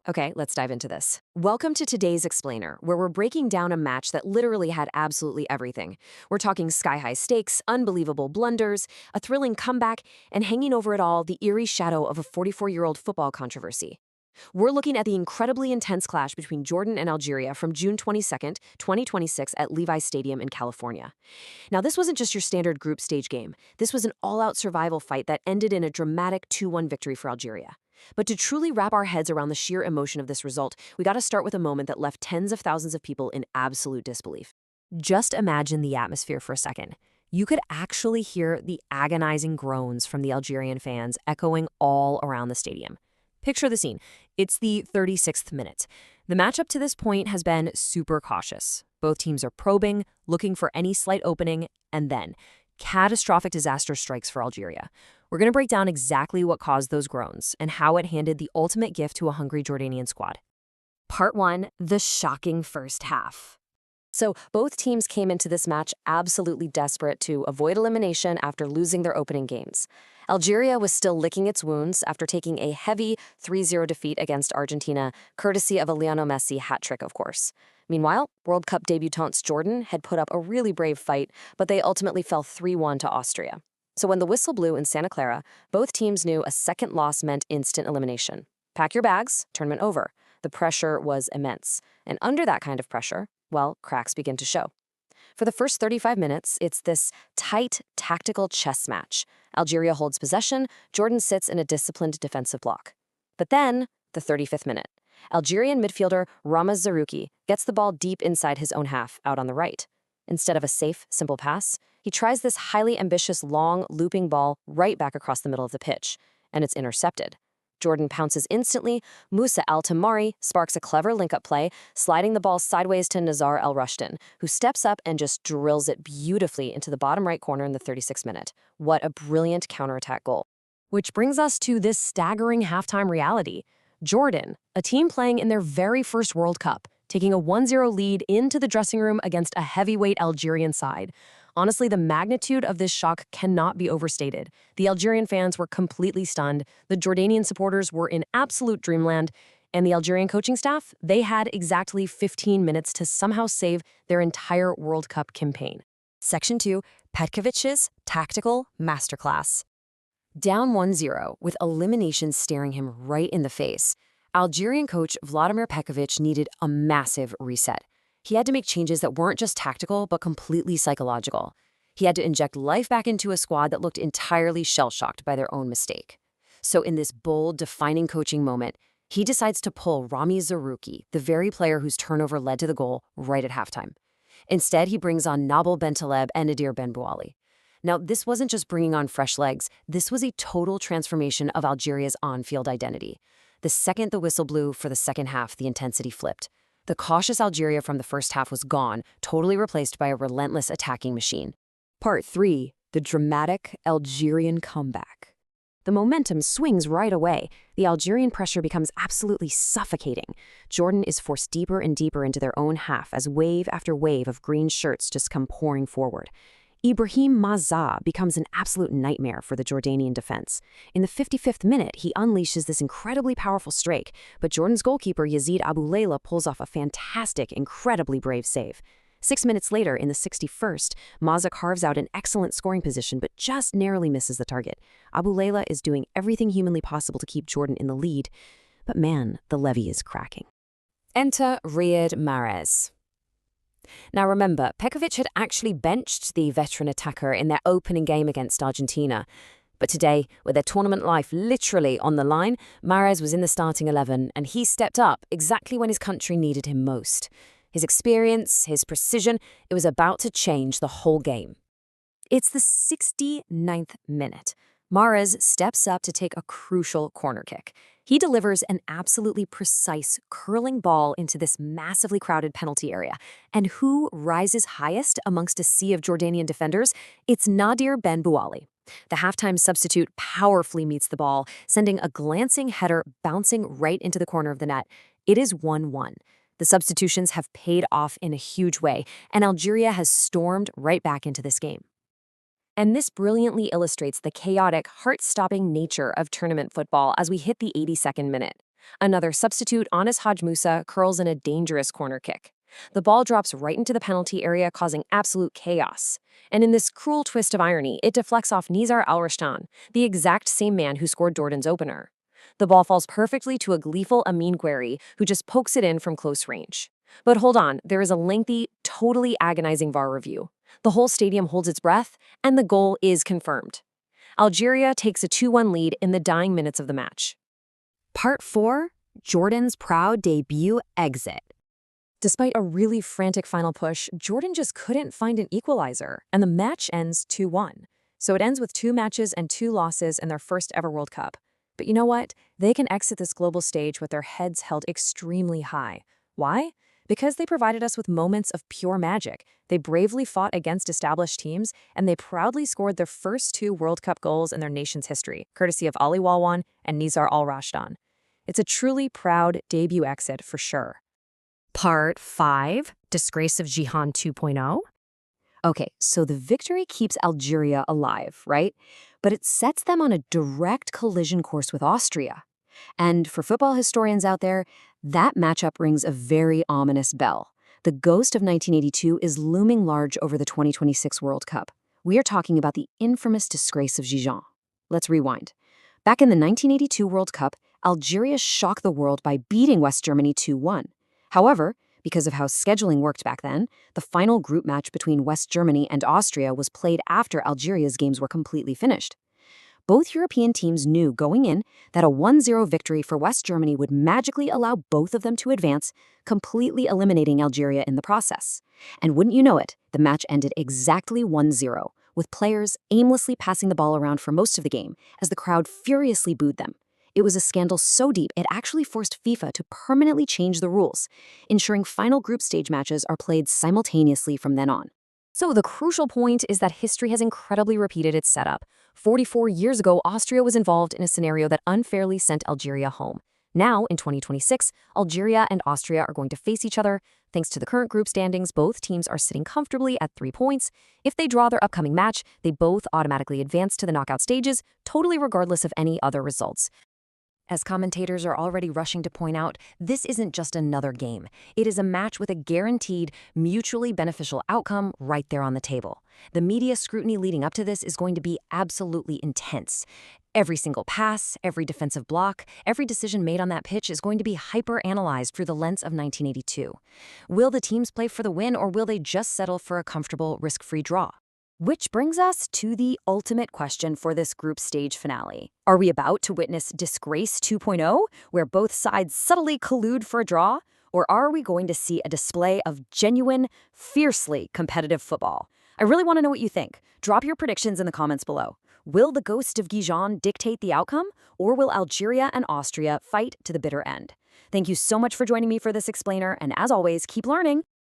Okay, let's dive into this. Welcome to today's Explainer, where we're breaking down a match that literally had absolutely everything. We're talking sky-high stakes, unbelievable blunders, a thrilling comeback, and hanging over it all, the eerie shadow of a 44-year-old football controversy. We're looking at the incredibly intense clash between Jordan and Algeria from June 22nd, 2026 at Levi's Stadium in California. Now, this wasn't just your standard group stage game. This was an all-out survival fight that ended in a dramatic 2-1 victory for Algeria. But to truly wrap our heads around the sheer emotion of this result, we got to start with a moment that left tens of thousands of people in absolute disbelief. Just imagine the atmosphere for a second. You could actually hear the agonizing groans from the Algerian fans echoing all around the stadium. Picture the scene. It's the 36th minute. The match up to this point has been super cautious. Both teams are probing, looking for any slight opening, and then catastrophic disaster strikes for Algeria. We're going to break down exactly what caused those groans and how it handed the ultimate gift to a hungry Jordanian squad. Part 1, the shocking first half. So both teams came into this match absolutely desperate to avoid elimination after losing their opening games. Algeria was still licking its wounds after taking a heavy 3-0 defeat against Argentina, courtesy of a Lionel Messi hat trick, of course. Meanwhile, World Cup debutants Jordan had put up a really brave fight, but they ultimately fell 3-1 to Austria. So when the whistle blew in Santa Clara, both teams knew a second loss meant instant elimination. Pack your bags, tournament over. The pressure was immense. And under that kind of pressure, well, cracks begin to show. For the first 35 minutes, it's this tight, tactical chess match. Algeria holds possession, Jordan sits in a disciplined defensive block. But then, the 35th minute, Algerian midfielder Ramaz Zarouki gets the ball deep inside his own half, out on the right. Instead of a safe, simple pass, he tries this highly ambitious, long, looping ball right back across the middle of the pitch, and it's intercepted. Jordan pounces instantly. Moussa Al-Tamari sparks a clever link-up play, sliding the ball sideways to Nazar Al-Rashdan, who steps up and just drills it beautifully into the bottom right corner in the 36th minute. What a brilliant counterattack goal. Which brings us to this staggering halftime reality. Jordan, a team playing in their very first World Cup, taking a 1-0 lead into the dressing room against a heavyweight Algerian side. Honestly, the magnitude of this shock cannot be overstated. The Algerian fans were completely stunned, the Jordanian supporters were in absolute dreamland, and the Algerian coaching staff, they had exactly 15 minutes to somehow save their entire World Cup campaign. Section 2, Petkovic's Tactical Masterclass. Down 1-0, with elimination staring him right in the face, Algerian coach Vladimir Petkovic needed a massive reset. He had to make changes that weren't just tactical, but completely psychological. He had to inject life back into a squad that looked entirely shell-shocked by their own mistake. So in this bold, defining coaching moment, he decides to pull Rami Zarouki, the very player whose turnover led to the goal, right at halftime. Instead, he brings on Nabil Bentaleb and Nadir Benbouali. Now, this wasn't just bringing on fresh legs. This was a total transformation of Algeria's on-field identity. The second the whistle blew for the second half, the intensity flipped. The cautious Algeria from the first half was gone, totally replaced by a relentless attacking machine. Part 3, the dramatic Algerian comeback. The momentum swings right away. The Algerian pressure becomes absolutely suffocating. Jordan is forced deeper and deeper into their own half as wave after wave of green shirts just come pouring forward. Ibrahim Maza becomes an absolute nightmare for the Jordanian defense. In the 55th minute, he unleashes this incredibly powerful strike, but Jordan's goalkeeper Yazid Abu Layla pulls off a fantastic, incredibly brave save. 6 minutes later, in the 61st, Maza carves out an excellent scoring position but just narrowly misses the target. Abu Layla is doing everything humanly possible to keep Jordan in the lead, but man, the levee is cracking. Enter Riyad Mahrez. Now remember, Petkovic had actually benched the veteran attacker in their opening game against Argentina. But today, with their tournament life literally on the line, Mahrez was in the starting 11 and he stepped up exactly when his country needed him most. His experience, his precision, it was about to change the whole game. It's the 69th minute. Mahrez steps up to take a crucial corner kick. He delivers an absolutely precise curling ball into this massively crowded penalty area. And who rises highest amongst a sea of Jordanian defenders? It's Nadir Benbouali. The halftime substitute powerfully meets the ball, sending a glancing header bouncing right into the corner of the net. It is 1-1. The substitutions have paid off in a huge way, and Algeria has stormed right back into this game. And this brilliantly illustrates the chaotic, heart-stopping nature of tournament football as we hit the 82nd minute. Another substitute, Anis Haj Musa, curls in a dangerous corner kick. The ball drops right into the penalty area, causing absolute chaos. And in this cruel twist of irony, it deflects off Nizar Al-Rashdan, the exact same man who scored Jordan's opener. The ball falls perfectly to a gleeful Amin Gouiri, who just pokes it in from close range. But hold on, there is a lengthy, totally agonizing VAR review. The whole stadium holds its breath, and the goal is confirmed. Algeria takes a 2-1 lead in the dying minutes of the match. Part 4, Jordan's proud debut exit. Despite a really frantic final push, Jordan just couldn't find an equalizer, and the match ends 2-1. So it ends with 2 matches and 2 losses in their first ever World Cup. But you know what? They can exit this global stage with their heads held extremely high. Why? Because they provided us with moments of pure magic. They bravely fought against established teams, and they proudly scored their first 2 World Cup goals in their nation's history, courtesy of Ali Walwan and Nizar Al-Rashdan. It's a truly proud debut exit for sure. Part 5, Disgrace of Gijon 2.0. Okay, so the victory keeps Algeria alive, right? But it sets them on a direct collision course with Austria. And for football historians out there, that matchup rings a very ominous bell. The ghost of 1982 is looming large over the 2026 World Cup. We are talking about the infamous Disgrace of Gijon. Let's rewind. Back in the 1982 World Cup, Algeria shocked the world by beating West Germany 2-1. However, because of how scheduling worked back then, the final group match between West Germany and Austria was played after Algeria's games were completely finished. Both European teams knew going in that a 1-0 victory for West Germany would magically allow both of them to advance, completely eliminating Algeria in the process. And wouldn't you know it, the match ended exactly 1-0, with players aimlessly passing the ball around for most of the game as the crowd furiously booed them. It was a scandal so deep it actually forced FIFA to permanently change the rules, ensuring final group stage matches are played simultaneously from then on. So the crucial point is that history has incredibly repeated its setup. 44 years ago, Austria was involved in a scenario that unfairly sent Algeria home. Now, in 2026, Algeria and Austria are going to face each other. Thanks to the current group standings, both teams are sitting comfortably at 3 points. If they draw their upcoming match, they both automatically advance to the knockout stages, totally regardless of any other results. As commentators are already rushing to point out, this isn't just another game. It is a match with a guaranteed, mutually beneficial outcome right there on the table. The media scrutiny leading up to this is going to be absolutely intense. Every single pass, every defensive block, every decision made on that pitch is going to be hyper-analyzed through the lens of 1982. Will the teams play for the win, or will they just settle for a comfortable, risk-free draw? Which brings us to the ultimate question for this group stage finale. Are we about to witness Disgrace 2.0, where both sides subtly collude for a draw? Or are we going to see a display of genuine, fiercely competitive football? I really want to know what you think. Drop your predictions in the comments below. Will the ghost of Gijon dictate the outcome, or will Algeria and Austria fight to the bitter end? Thank you so much for joining me for this explainer, and as always, keep learning.